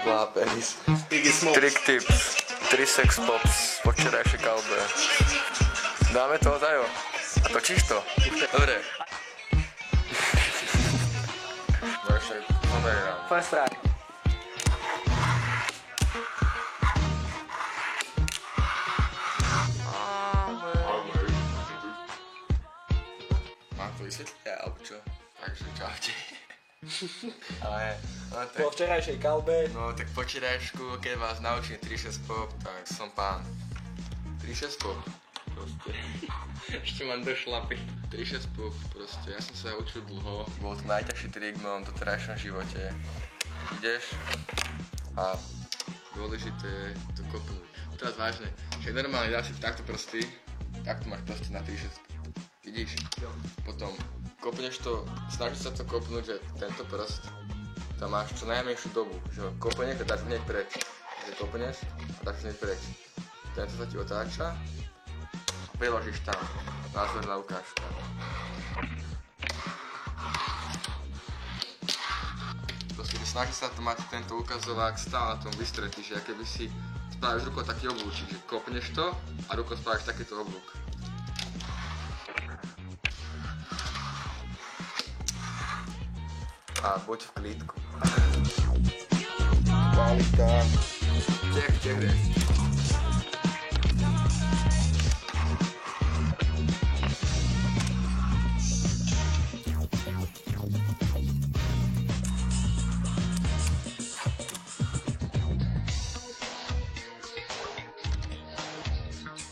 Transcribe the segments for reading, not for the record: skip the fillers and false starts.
Má penis. Trick tips. 3 sex pops po včerajšej kalbe. Dáme to, Dajo. A točíš to? Dobre. No ešte, zoberám. First try. Mám to vysvetliť, alebo čo? Takže čaute. Ale, no tak, Po včerajšej kalbe. no tak po včerajšku, keď vás naučím 3-6 pop, tak som pán. 3-6 pop, proste. Ešte mám do šlapy. 3-6 pop, proste, ja som sa učil dlho. Bol to najťažší trik v mojom doterajšom živote. Ideš a dôležité je to kopnúť. Teraz vážne, že normálne dá si takto prsty, takto máš prsty na 3-6 pop. Vidíš? Jo. Potom kopneš to, snažíš sa to kopnúť, že tento prst, tam máš čo najmenšiu dobu, že ho kopneš a dáš hneď preč. Že kopneš a dáš hneď preč. Tento sa ti otáča a priložíš tam. Názorná ukážka. Proste snažíš sa to mať tento ukazovák stále na tom vystretí, že keby si spravíš rukou taký oblúčik, že kopneš to a rukou spravíš takýto oblúk. A buď v klídku. Kvalita. Tech.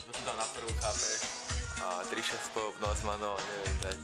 To si dal na prvú, chápeš? A 3-6 pop, no neviem dať.